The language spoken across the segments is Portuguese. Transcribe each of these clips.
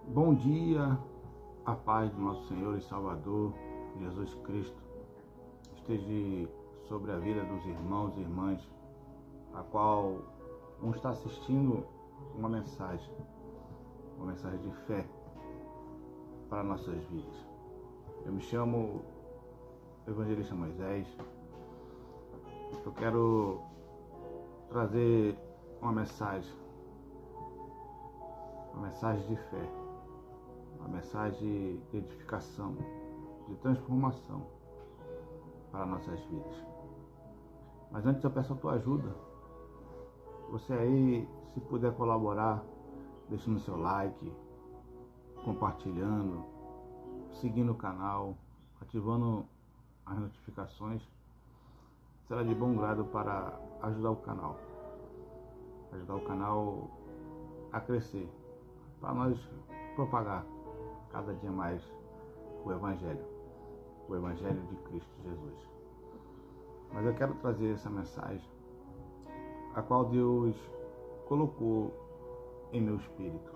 Bom dia, a paz do nosso Senhor e Salvador, Jesus Cristo, esteja sobre a vida dos irmãos e irmãs, a qual vão estar assistindo uma mensagem de fé para nossas vidas. Eu me chamo Evangelista Moisés. Eu quero trazer uma mensagem de fé, uma mensagem de edificação, de transformação para nossas vidas. Mas antes eu peço a tua ajuda. Você aí, se puder colaborar, deixando seu like, compartilhando, seguindo o canal, ativando as notificações, será de bom grado para ajudar o canal a crescer, para nós propagar cada dia mais o Evangelho de Cristo Jesus. Mas eu quero trazer essa mensagem, a qual Deus colocou em meu espírito.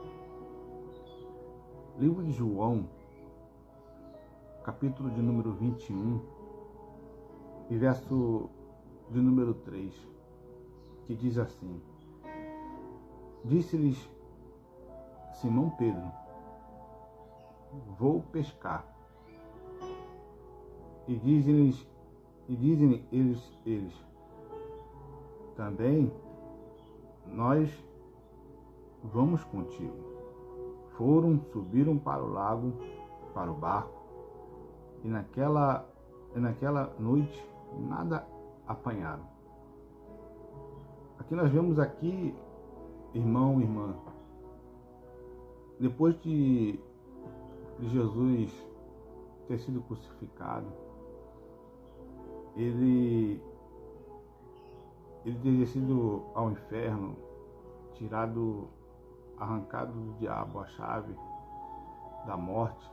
Livro de João, capítulo de número 21, e verso de número 3, que diz assim: Disse-lhes Simão Pedro: Vou pescar. E dizem eles também: Nós vamos contigo. Subiram para o lago, para o barco, e naquela noite nada apanharam. Aqui nós vemos aqui, irmão e irmã, depois de Jesus ter sido crucificado, ele teria sido ao inferno, arrancado do diabo a chave da morte.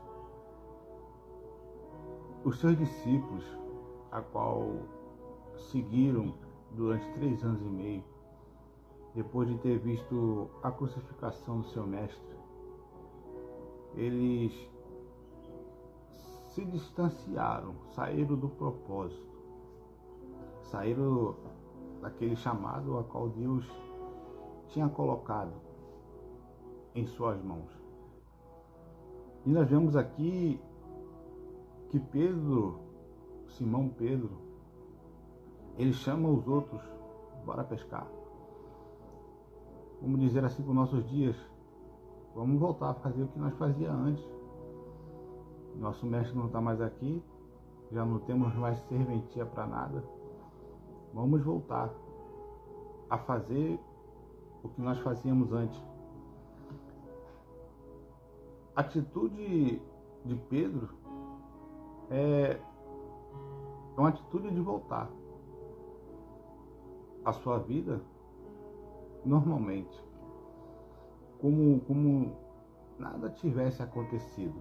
Os seus discípulos, a qual seguiram durante 3 anos e meio, depois de ter visto a crucificação do seu mestre, eles se distanciaram, saíram do propósito, saíram daquele chamado a qual Deus tinha colocado em suas mãos. E nós vemos aqui que Simão Pedro, ele chama os outros: bora pescar. Vamos dizer assim para os nossos dias: vamos voltar a fazer o que nós fazíamos antes. Nosso mestre não está mais aqui, já não temos mais serventia para nada. Vamos voltar a fazer o que nós fazíamos antes. A atitude de Pedro é uma atitude de voltar à sua vida normalmente, como nada tivesse acontecido,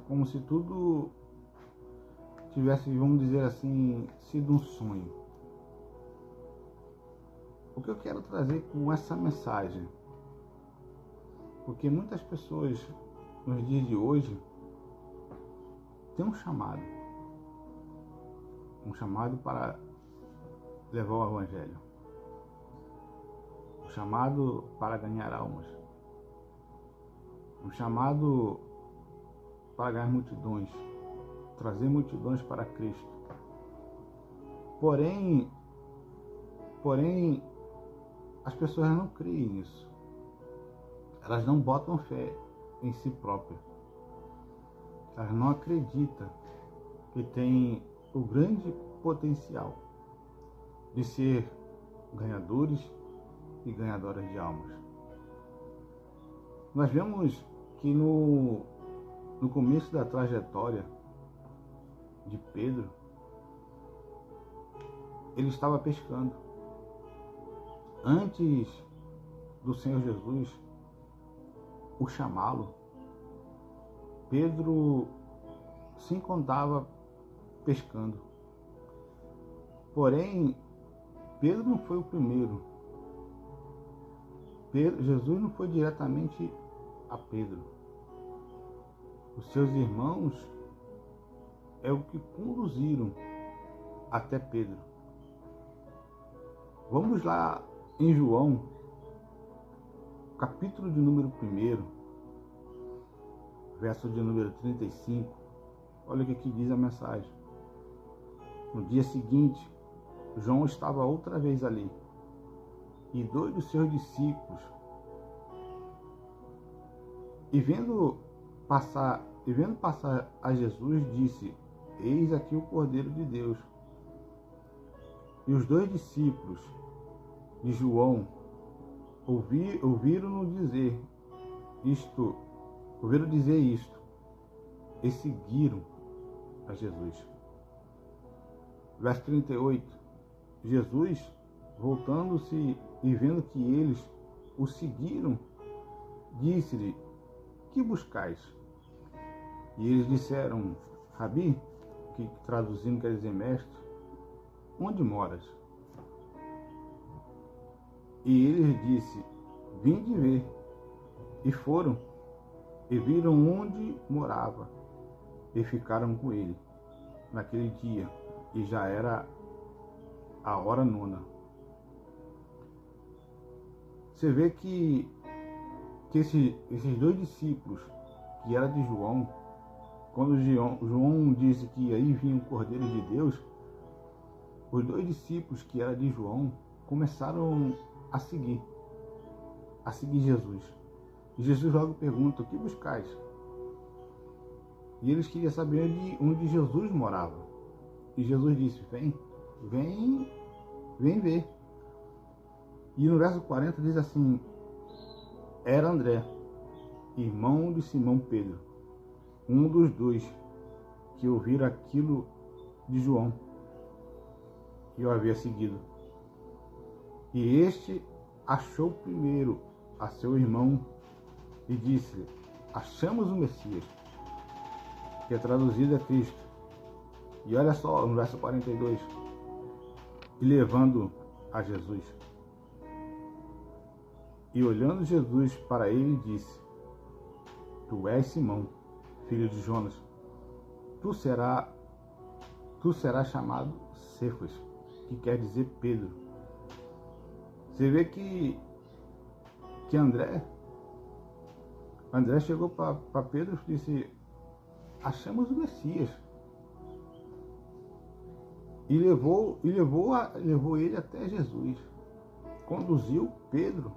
como se tudo tivesse, vamos dizer assim, sido um sonho. O que eu quero trazer com essa mensagem, porque muitas pessoas nos dias de hoje têm um chamado para levar o Evangelho, um chamado para ganhar almas, um chamado para ganhar multidões, trazer multidões para Cristo. Porém, as pessoas não creem nisso. Elas não botam fé em si próprias. Elas não acreditam que tem o grande potencial de ser ganhadores e ganhadoras de almas. Nós vemos que no começo da trajetória de Pedro, ele estava pescando. Antes do Senhor Jesus o chamá-lo, Pedro se encontrava pescando. Porém, Pedro não foi o primeiro. Jesus não foi diretamente a Pedro. os seus irmãos é o que conduziram até Pedro. Vamos lá em João, capítulo de número 1, verso de número 35. Olha o que aqui diz a mensagem. No dia seguinte, João estava outra vez ali, e 2 dos seus discípulos, e vendo passar a Jesus, disse: Eis aqui o Cordeiro de Deus. E os 2 discípulos de João ouviram dizer isto, e seguiram a Jesus. Verso 38. Jesus, voltando-se e vendo que eles o seguiram, disse-lhe: Que buscais? E eles disseram: Rabi, que traduzindo quer dizer mestre, onde moras? E ele disse: Vinde ver. E foram, e viram onde morava, e ficaram com ele naquele dia, e já era a hora 9. Você vê que esses 2 discípulos, que era de João, quando João disse que aí vinha o Cordeiro de Deus, os 2 discípulos que era de João começaram a seguir Jesus. E Jesus logo pergunta: O que buscais? E eles queriam saber onde Jesus morava. E Jesus disse: Vem ver. E no verso 40 diz assim: Era André, irmão de Simão Pedro, um dos 2 que ouviram aquilo de João, que o havia seguido. E este achou primeiro a seu irmão e disse-lhe: Achamos o Messias, que é traduzido a Cristo. E olha só no verso 42, e levando a Jesus. E olhando Jesus para ele, disse: Tu és Simão, filho de Jonas. Tu serás chamado Cefas, que quer dizer Pedro. Você vê que André chegou para Pedro e disse: Achamos o Messias. E levou ele até Jesus. Conduziu Pedro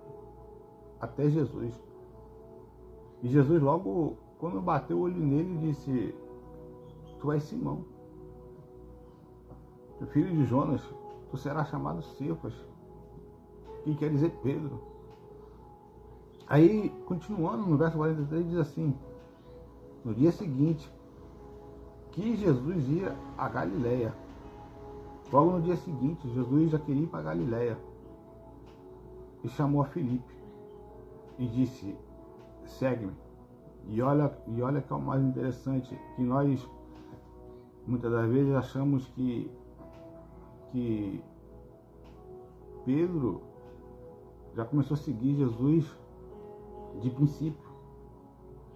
até Jesus. E Jesus logo, quando bateu o olho nele, disse: Tu és Simão, filho de Jonas. Tu serás chamado Cefas, que quer dizer Pedro. Aí, continuando no verso 43, diz assim: No dia seguinte, que Jesus ia a Galileia. Logo no dia seguinte, Jesus já queria ir para Galileia. E chamou a Filipe e disse: Segue-me. E olha que é o mais interessante, que nós muitas das vezes achamos que Pedro já começou a seguir Jesus de princípio.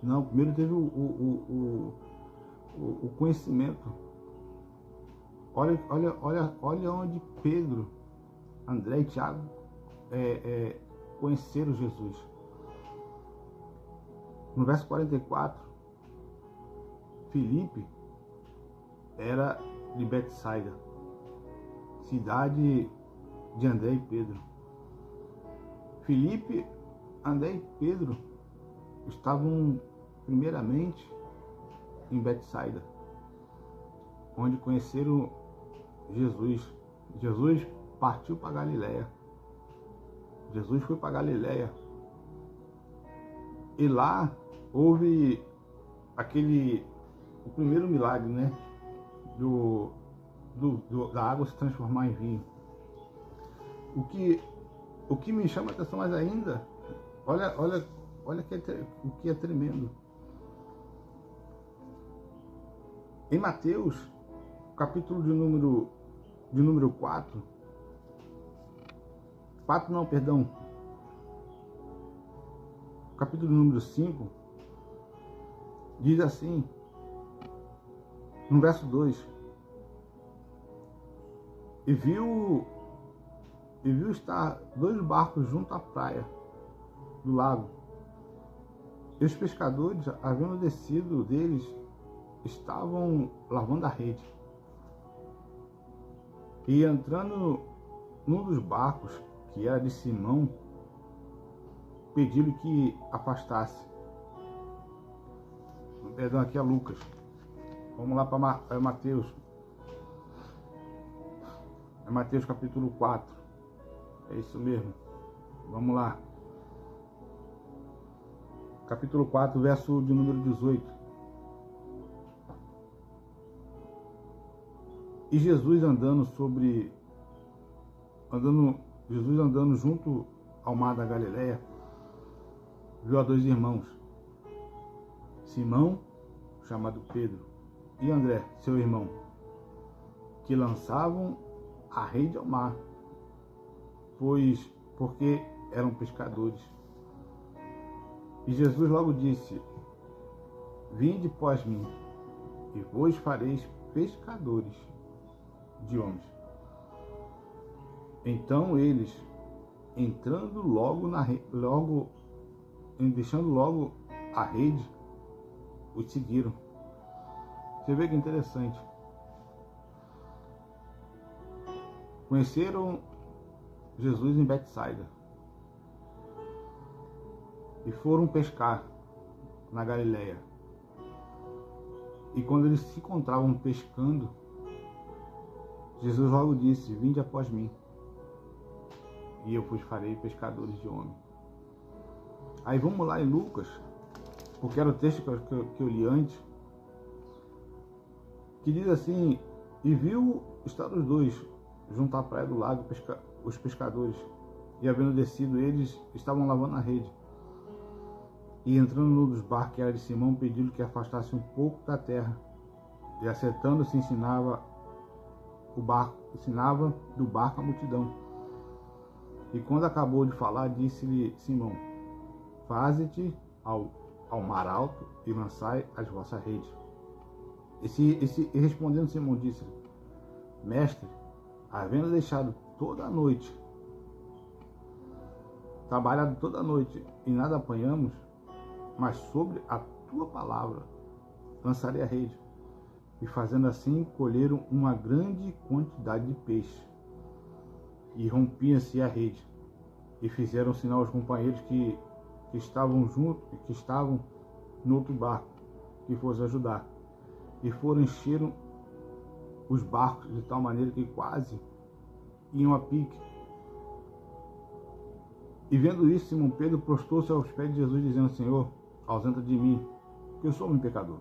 Não, primeiro teve o conhecimento. Olha onde Pedro, André e Tiago conheceram Jesus. No verso 44, Filipe era de Betsaida, cidade de André e Pedro. Filipe, André e Pedro estavam primeiramente em Betsaida, onde conheceram Jesus. Jesus partiu para Galileia. Jesus foi para Galileia. E lá houve o primeiro milagre, né? Da água se transformar em vinho. O que me chama a atenção mais ainda, olha o que é tremendo. Em Mateus, capítulo de número 4, capítulo número 5, Diz assim, no verso 2, e viu estar 2 barcos junto à praia do lago. E os pescadores, havendo descido deles, estavam lavando a rede. E entrando num dos barcos, que era de Simão, pediu-lhe que afastasse. Perdão, aqui é Lucas. Vamos lá para Mateus. É Mateus capítulo 4. É isso mesmo. Vamos lá. Capítulo 4, verso de número 18. E Jesus andando junto ao mar da Galileia, viu a 2 irmãos, Simão, chamado Pedro, e André, seu irmão, que lançavam a rede ao mar, porque eram pescadores. E Jesus logo disse: Vinde após mim, e vos fareis pescadores de homens. Então eles, entrando deixando logo a rede, os seguiram. Você vê que interessante. Conheceram Jesus em Betsaida e foram pescar na Galileia. E quando eles se encontravam pescando, Jesus logo disse: Vinde após mim, e eu vos farei pescadores de homens. Aí vamos lá em Lucas, porque era o texto que eu li antes, que diz assim: E viu estar os 2 junto à praia do lago, os pescadores, e havendo descido eles, estavam lavando a rede. E entrando num dos barcos, que era de Simão, pediu-lhe que afastasse um pouco da terra, e acertando-se ensinava do barco a multidão. E quando acabou de falar, disse-lhe Simão: Faze-te ao mar alto e lançai as vossas redes. E respondendo Simão, disse-lhe: Mestre, havendo deixado toda a noite, trabalhado toda a noite, e nada apanhamos, mas sobre a tua palavra lançarei a rede. E fazendo assim, colheram uma grande quantidade de peixe. E rompia-se a rede. E fizeram sinal aos companheiros que estavam no outro barco, que fosse ajudar. E foram encheram os barcos de tal maneira que quase iam a pique. E vendo isso, Simão Pedro prostrou-se aos pés de Jesus, dizendo: Senhor, ausenta de mim, que eu sou um pecador.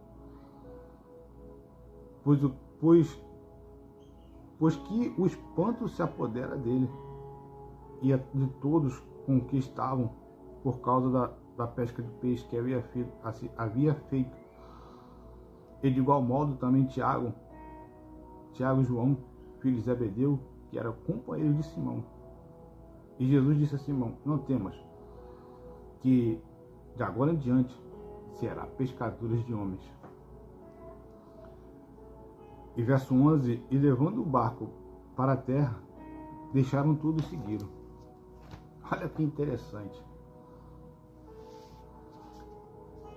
Pois que o espanto se apodera dele e de todos com que estavam, por causa da pesca de peixe que havia feito. E de igual modo também Tiago e João, filhos de Zebedeu, que era companheiro de Simão. E Jesus disse a Simão: Não temas, que de agora em diante será pescadores de homens. E verso 11: E levando o barco para a terra, deixaram tudo e seguiram. Olha que interessante.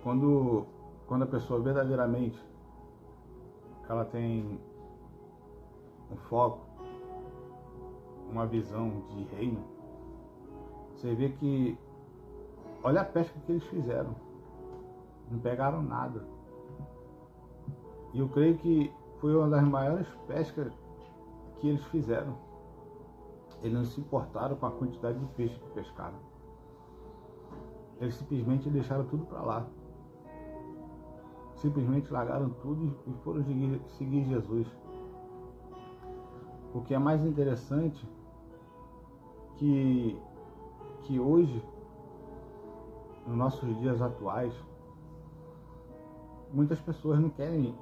Quando a pessoa verdadeiramente ela tem um foco, uma visão de reino, você vê que, olha a pesca que eles fizeram, não pegaram nada. E eu creio que foi uma das maiores pescas que eles fizeram. Eles não se importaram com a quantidade de peixe que pescaram. Eles simplesmente deixaram tudo para lá. Simplesmente largaram tudo e foram seguir Jesus. O que é mais interessante que hoje, nos nossos dias atuais, muitas pessoas não querem,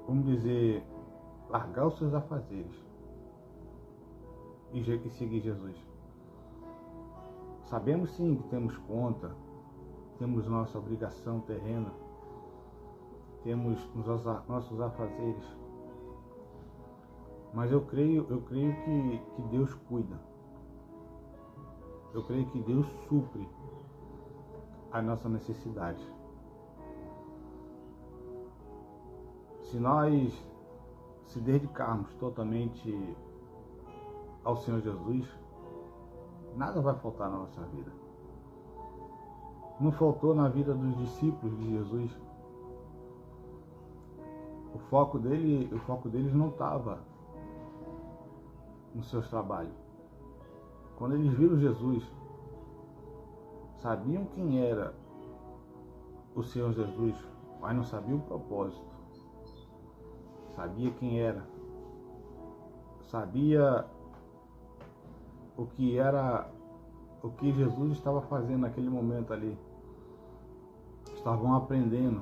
vamos dizer, largar os seus afazeres e seguir Jesus. Sabemos sim que temos conta, temos nossa obrigação terrena, temos nossos afazeres, mas eu creio que Deus cuida. Eu creio que Deus supre a nossa necessidade. Se nós se dedicarmos totalmente ao Senhor Jesus, nada vai faltar na nossa vida. Não faltou na vida dos discípulos de Jesus. O foco deles não estava nos seus trabalhos. Quando eles viram Jesus, sabiam quem era o Senhor Jesus, mas não sabiam o propósito. Sabia quem era, sabia o que Jesus estava fazendo naquele momento ali. Estavam aprendendo,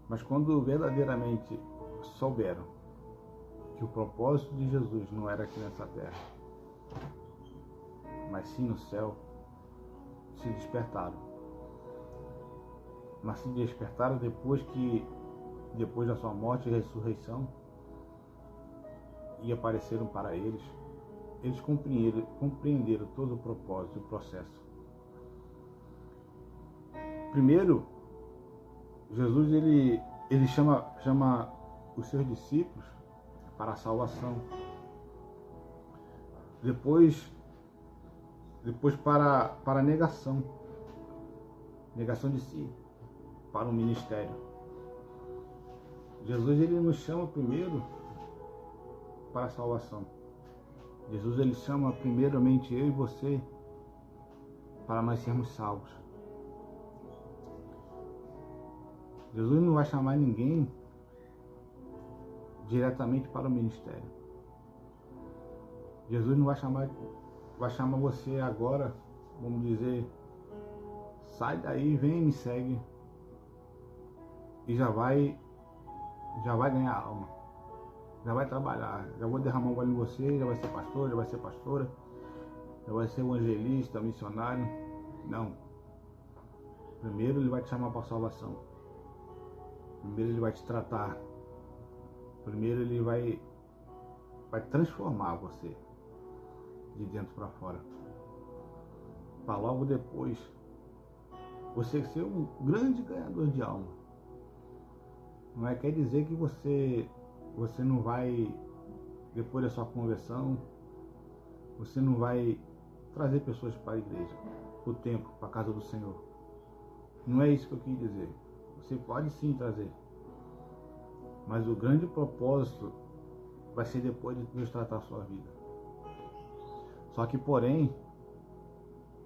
mas quando verdadeiramente souberam que o propósito de Jesus não era aqui nessa terra, mas sim no céu, se despertaram. Mas se despertaram depois da sua morte e ressurreição, e apareceram para eles compreenderam todo o propósito e o processo. Primeiro, Jesus ele chama os seus discípulos para a salvação. Depois para a negação de si, para o ministério. Jesus ele nos chama primeiro para a salvação. Jesus ele chama primeiramente eu e você para nós sermos salvos. Jesus não vai chamar ninguém diretamente para o ministério. Jesus não vai chamar você agora, vamos dizer, sai daí, vem e me segue, e já vai ganhar alma, já vai trabalhar, já vou derramar um óleo em você, já vai ser pastor, já vai ser pastora, já vai ser evangelista, missionário. Não. Primeiro ele vai te chamar para a salvação. Primeiro ele vai te tratar. Primeiro ele vai transformar você de dentro para fora, para logo depois você ser um grande ganhador de alma. Não quer dizer que você não vai, depois da sua conversão, você não vai trazer pessoas para a igreja, para o templo, para a casa do Senhor. Não é isso que eu quis dizer. Você pode sim trazer, mas o grande propósito vai ser depois de Deus tratar a sua vida. Só que, porém,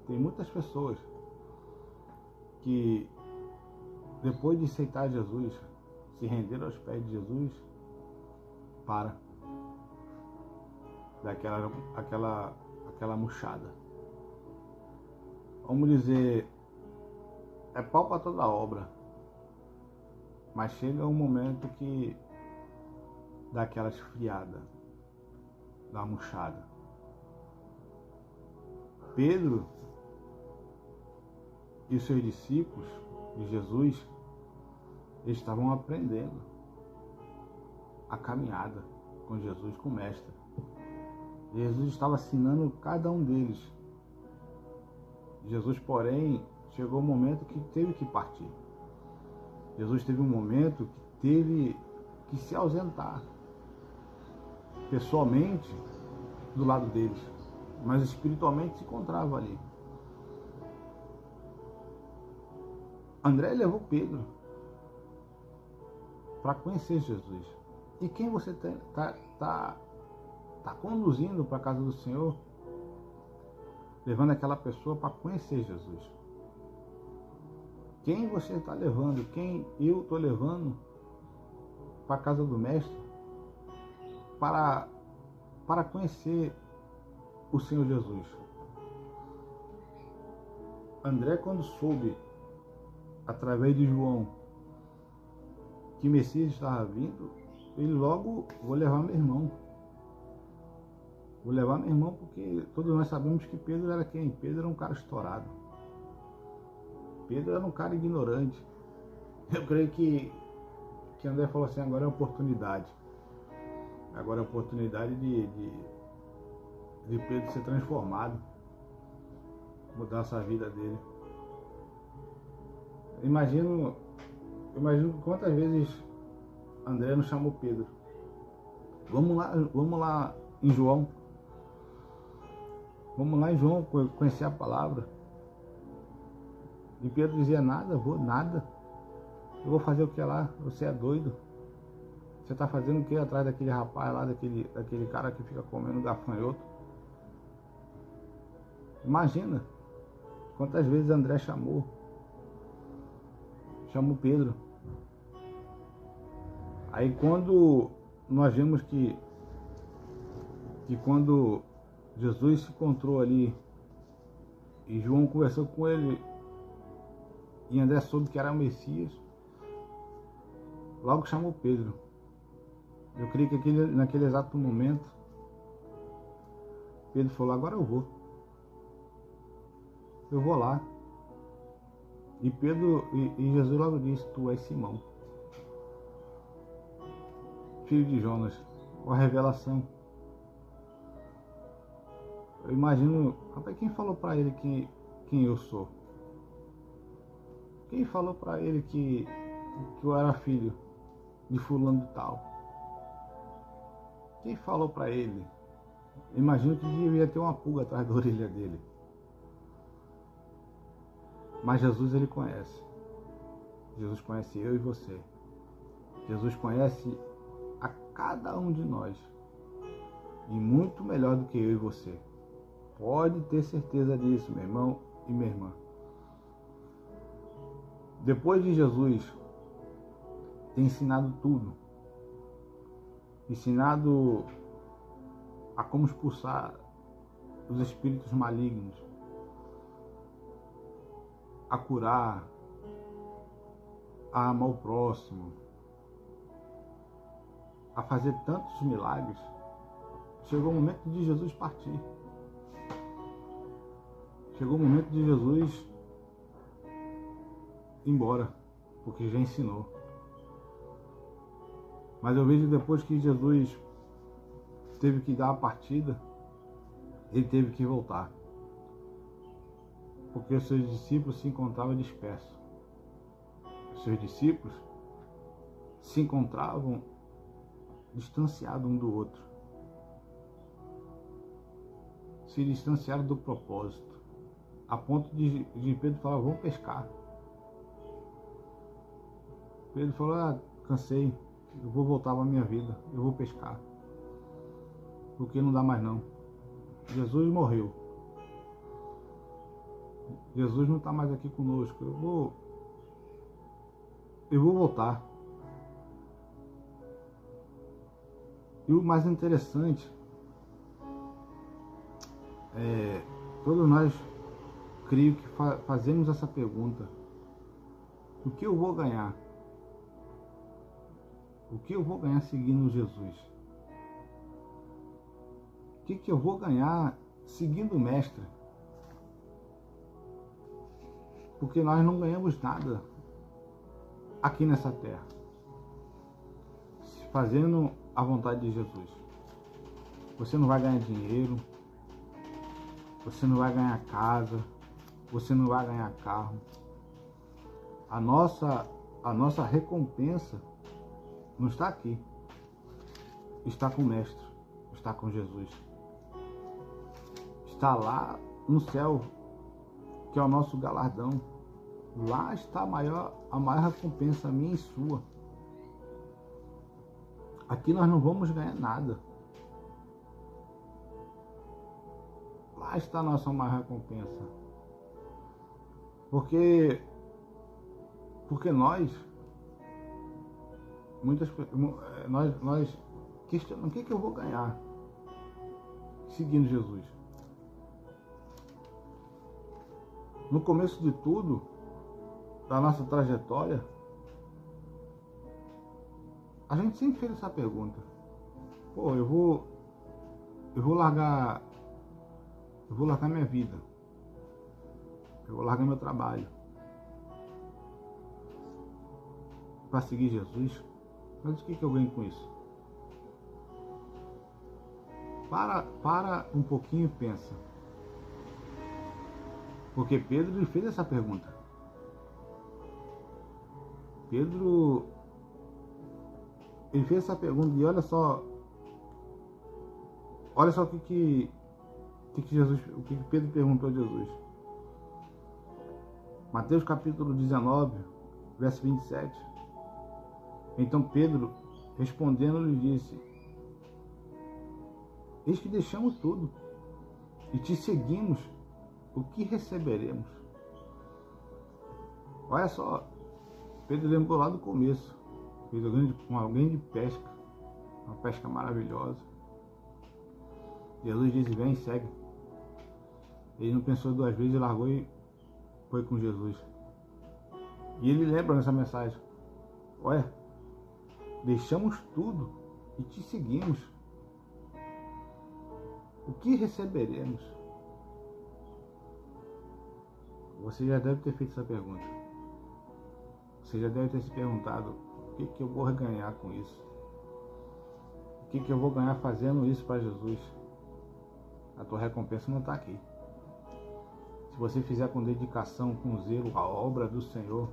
tem muitas pessoas que, depois de aceitar Jesus, se render aos pés de Jesus, para daquela murchada. Vamos dizer, é pau para toda obra, mas chega um momento que dá aquela esfriada, dá uma murchada. Pedro e os seus discípulos de Jesus, eles estavam aprendendo a caminhada com Jesus, com o Mestre. Jesus estava ensinando cada um deles. Jesus, porém, chegou um momento que teve que partir. Jesus teve um momento que teve que se ausentar pessoalmente do lado deles, mas espiritualmente se encontrava ali. André levou Pedro para conhecer Jesus. E quem você está conduzindo para a casa do Senhor, levando aquela pessoa para conhecer Jesus? Quem você está levando? Quem eu estou levando para a casa do Mestre para conhecer o Senhor Jesus? André, quando soube, através de João, que Messias estava vindo, ele logo, vou levar meu irmão. Vou levar meu irmão, porque todos nós sabemos que Pedro era quem? Pedro era um cara estourado. Pedro era um cara ignorante. Eu creio que André falou assim, agora é a oportunidade. Agora é a oportunidade de Pedro ser transformado, mudar essa vida dele. Imagino quantas vezes André não chamou Pedro. Vamos lá em João. Vamos lá em João conhecer a palavra. E Pedro dizia, nada. Eu vou fazer o que lá? Você é doido. Você está fazendo o que atrás daquele rapaz lá, daquele cara que fica comendo gafanhoto? Imagina quantas vezes André chamou Pedro. Aí quando nós vemos que quando Jesus se encontrou ali e João conversou com ele e André soube que era o Messias, logo chamou Pedro. Eu creio que naquele exato momento Pedro falou, agora eu vou lá. E Pedro e Jesus logo disse, tu és Simão, filho de Jonas. Com a revelação. Eu imagino, rapaz, quem falou para ele quem eu sou? Quem falou para ele que eu era filho de fulano de tal? Quem falou para ele? Imagino que devia ter uma pulga atrás da orelha dele. Mas Jesus, ele conhece. Jesus conhece eu e você. Jesus conhece a cada um de nós. E muito melhor do que eu e você. Pode ter certeza disso, meu irmão e minha irmã. Depois de Jesus ter ensinado tudo, ensinado a como expulsar os espíritos malignos, a curar, a amar o próximo, a fazer tantos milagres, chegou o momento de Jesus partir. Chegou o momento de Jesus ir embora, porque já ensinou. Mas eu vejo depois que Jesus teve que dar a partida, ele teve que voltar. Porque os seus discípulos se encontravam dispersos. Os seus discípulos se encontravam distanciados um do outro. Se distanciaram do propósito. A ponto de Pedro falar, vamos pescar. Pedro falou, cansei, eu vou voltar para a minha vida, eu vou pescar. Porque não dá mais não. Jesus morreu. Jesus não está mais aqui conosco. Eu vou voltar. E o mais interessante é, todos nós creio que fazemos essa pergunta: o que eu vou ganhar? O que eu vou ganhar seguindo Jesus? O que eu vou ganhar seguindo o Mestre? Porque nós não ganhamos nada aqui nessa terra fazendo a vontade de Jesus. Você não vai ganhar dinheiro, você não vai ganhar casa, você não vai ganhar carro. A nossa recompensa não está aqui, está com o Mestre, está com Jesus, está lá no céu, que é o nosso galardão. Lá está a maior recompensa minha e sua. Aqui nós não vamos ganhar nada. Lá está a nossa maior recompensa. Porque nós questionamos o que eu vou ganhar seguindo Jesus. No começo de tudo, da nossa trajetória, a gente sempre fez essa pergunta. Pô, eu vou largar minha vida. Eu vou largar meu trabalho. para seguir Jesus. Mas o que eu ganho com isso? Para um pouquinho e pensa. Porque Pedro lhe fez essa pergunta. Pedro, ele fez essa pergunta e olha só o que Pedro perguntou a Jesus. Mateus capítulo 19, verso 27. Então Pedro, respondendo, lhe disse: eis que deixamos tudo e te seguimos, o que receberemos? Olha só, Pedro lembrou lá do começo, fez uma grande pesca, uma pesca maravilhosa. Jesus disse: vem, segue. Ele não pensou duas vezes, largou e foi com Jesus. E ele lembra nessa mensagem: olha, deixamos tudo e te seguimos, o que receberemos? Você já deve ter feito essa pergunta. Você já deve ter se perguntado: o que eu vou ganhar com isso? O que eu vou ganhar fazendo isso para Jesus? A tua recompensa não está aqui. Se você fizer com dedicação, com zelo, a obra do Senhor,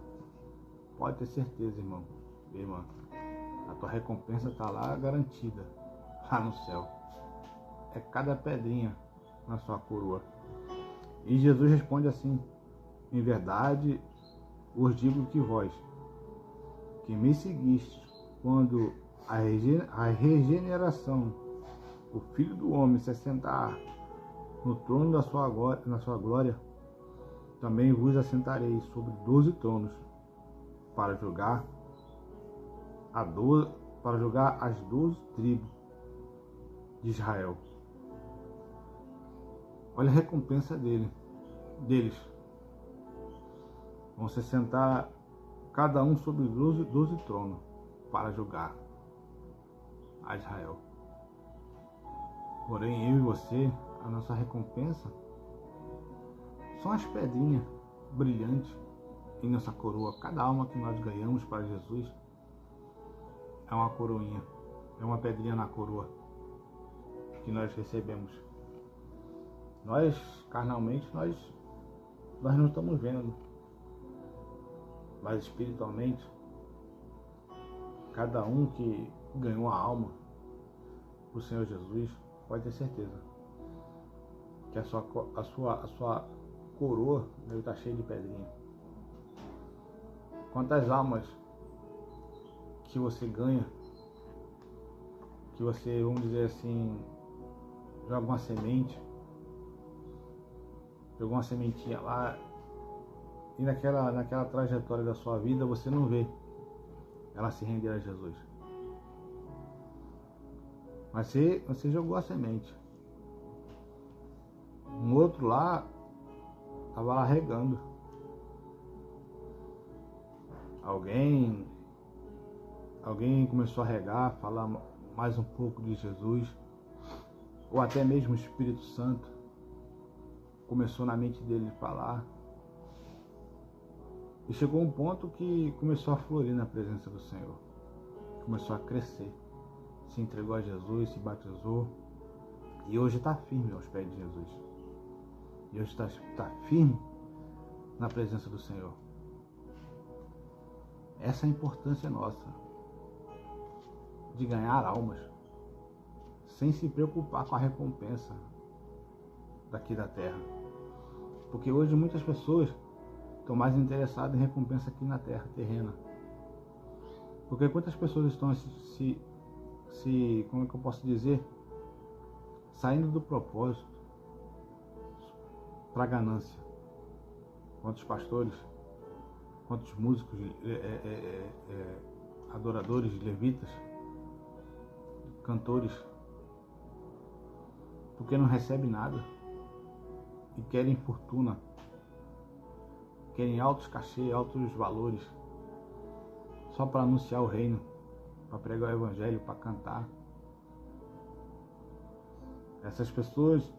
pode ter certeza, irmão, irmã, a tua recompensa está lá garantida, lá no céu. É cada pedrinha na sua coroa. E Jesus responde assim: em verdade vos digo que vós, que me seguiste, quando a regeneração, o Filho do Homem, se assentar no trono da sua glória, também vos assentarei sobre 12 tronos, para julgar as 12 tribos de Israel. Olha a recompensa deles. Vão se sentar cada um sobre 12 tronos para julgar a Israel. Porém, eu e você, a nossa recompensa são as pedrinhas brilhantes em nossa coroa. Cada alma que nós ganhamos para Jesus é uma coroinha, é uma pedrinha na coroa que nós recebemos. Nós, carnalmente, nós não estamos vendo, mas espiritualmente, cada um que ganhou a alma do Senhor Jesus pode ter certeza que a sua coroa deve estar cheia de pedrinha. Quantas almas que você ganha, que você, vamos dizer assim, joga uma semente, jogou uma sementinha lá, e naquela trajetória da sua vida você não vê ela se render a Jesus. Mas você jogou a semente. Um outro lá estava lá regando. Alguém começou a regar, falar mais um pouco de Jesus, ou até mesmo o Espírito Santo começou na mente dele falar, e chegou um ponto que começou a florir na presença do Senhor, começou a crescer, se entregou a Jesus, se batizou, e hoje está firme aos pés de Jesus, e hoje está firme na presença do Senhor. Essa é a importância nossa, de ganhar almas, sem se preocupar com a recompensa daqui da terra. Porque hoje muitas pessoas estão mais interessadas em recompensa aqui na terra terrena. Porque quantas pessoas estão como é que eu posso dizer, saindo do propósito para a ganância? Quantos pastores, quantos músicos, adoradores, levitas, cantores, porque não recebem nada e querem fortuna, querem altos cachê, altos valores, só para anunciar o reino, para pregar o evangelho, para cantar. Essas pessoas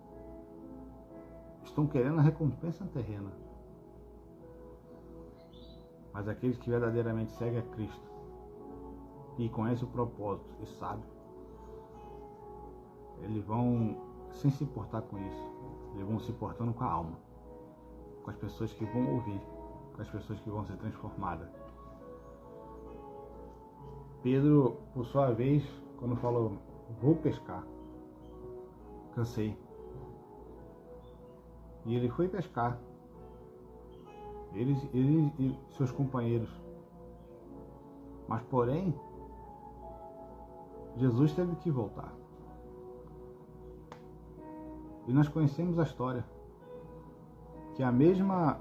estão querendo a recompensa terrena, mas aqueles que verdadeiramente seguem a Cristo e conhece o propósito e sabe, eles vão, sem se importar com isso, eles vão se importando com a alma, com as pessoas que vão ouvir, com as pessoas que vão ser transformadas. Pedro, por sua vez, quando falou, vou pescar, cansei. E ele foi pescar. Ele e seus companheiros. Mas, porém, Jesus teve que voltar. E nós conhecemos a história. Que a mesma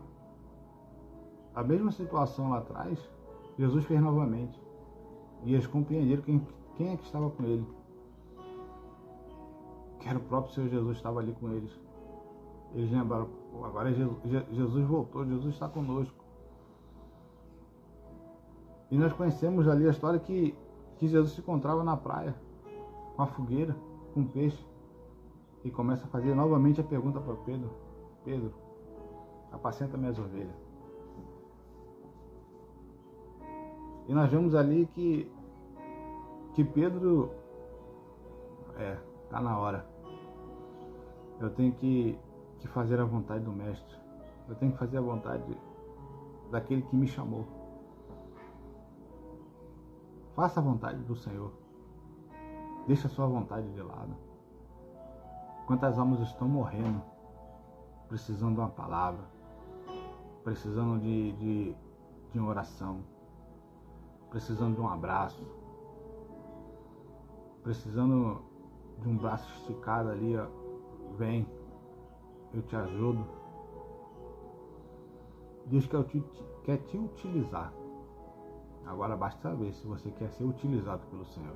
situação lá atrás, Jesus fez novamente. E eles compreenderam quem é que estava com ele. Que era o próprio Senhor Jesus, estava ali com eles. Eles lembraram, agora Jesus voltou, Jesus está conosco. E nós conhecemos ali a história que Jesus se encontrava na praia, com a fogueira, com o peixe. E começa a fazer novamente a pergunta para Pedro. Pedro, apacenta minhas ovelhas. E nós vemos ali que Pedro, está na hora. Eu tenho que fazer a vontade do Mestre. Eu tenho que fazer a vontade daquele que me chamou. Faça a vontade do Senhor. Deixa a sua vontade de lado. Quantas almas estão morrendo, precisando de uma palavra, precisando de uma oração, precisando de um abraço, precisando de um braço esticado ali, ó. Vem, eu te ajudo. Deus quer te utilizar. Agora basta saber se você quer ser utilizado pelo Senhor.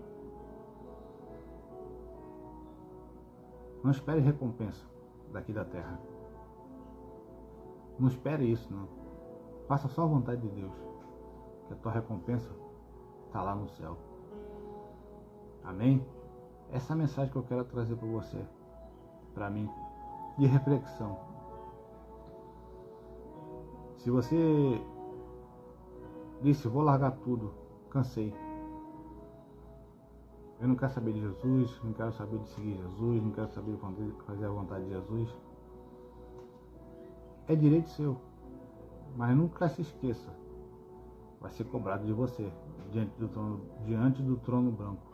Não espere recompensa daqui da terra. Não espere isso, não. Faça só a vontade de Deus, que a tua recompensa está lá no céu. Amém? Essa é a mensagem que eu quero trazer para você, para mim, de reflexão. Se você disse, vou largar tudo, cansei, eu não quero saber de Jesus, não quero saber de seguir Jesus, não quero saber de fazer a vontade de Jesus, é direito seu, mas nunca se esqueça, vai ser cobrado de você, diante do trono branco,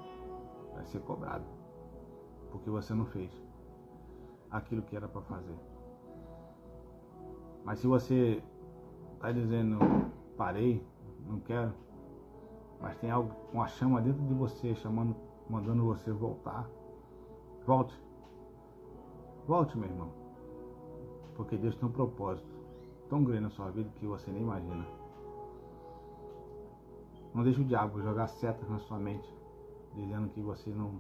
vai ser cobrado, porque você não fez aquilo que era para fazer. Mas se você está dizendo, parei, não quero, mas tem algo, uma chama dentro de você, mandando você voltar, volte, meu irmão, porque Deus tem um propósito tão grande na sua vida que você nem imagina. Não deixe o diabo jogar setas na sua mente, dizendo que você não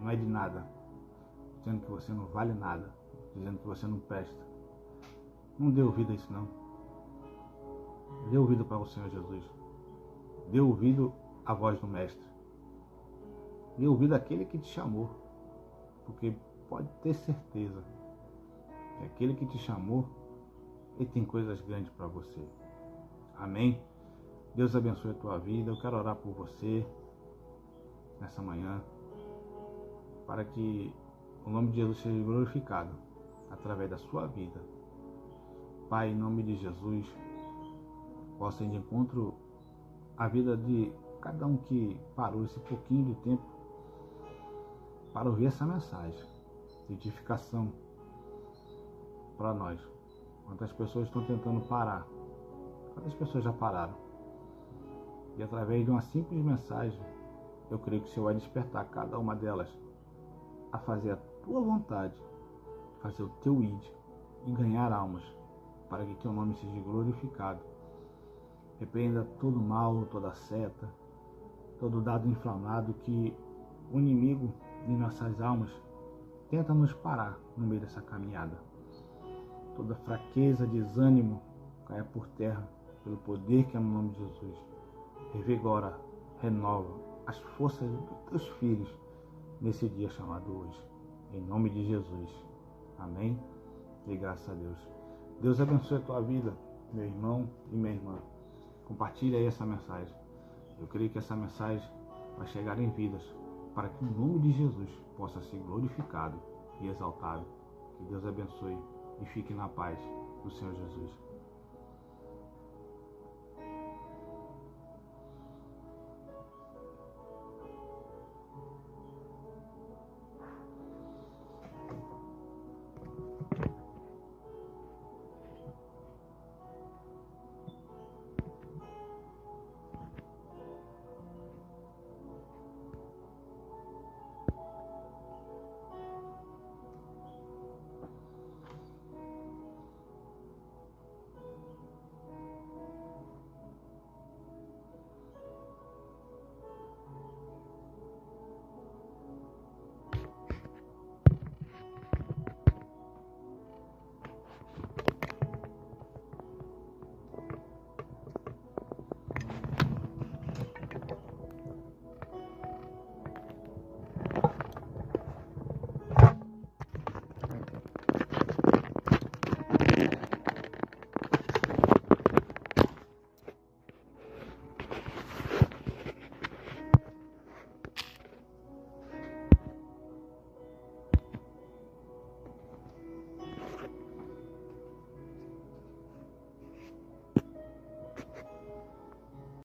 é de nada, dizendo que você não vale nada, dizendo que você não presta. Não dê ouvido a isso, não. Dê ouvido para o Senhor Jesus. Dê ouvido à voz do Mestre. Dê ouvido àquele que te chamou, porque pode ter certeza que aquele que te chamou, ele tem coisas grandes para você. Amém? Deus abençoe a tua vida. Eu quero orar por você nessa manhã, para que o nome de Jesus seja glorificado através da sua vida. Pai, em nome de Jesus, possa ir de encontro à vida de cada um que parou esse pouquinho de tempo para ouvir essa mensagem de edificação para nós. Quantas pessoas estão tentando parar? Quantas pessoas já pararam? E através de uma simples mensagem, eu creio que o Senhor vai despertar cada uma delas a fazer a tua vontade, fazer o teu id e ganhar almas, para que teu nome seja glorificado. Repreenda todo mal, toda seta, todo dado inflamado que o inimigo de nossas almas tenta nos parar no meio dessa caminhada. Toda fraqueza, desânimo caia por terra pelo poder que é no nome de Jesus. Revigora, renova as forças dos teus filhos nesse dia chamado hoje. Em nome de Jesus. Amém? E graças a Deus. Deus abençoe a tua vida, meu irmão e minha irmã. Compartilha aí essa mensagem. Eu creio que essa mensagem para chegar em vidas, para que o nome de Jesus possa ser glorificado e exaltado. Que Deus abençoe e fique na paz do Senhor Jesus.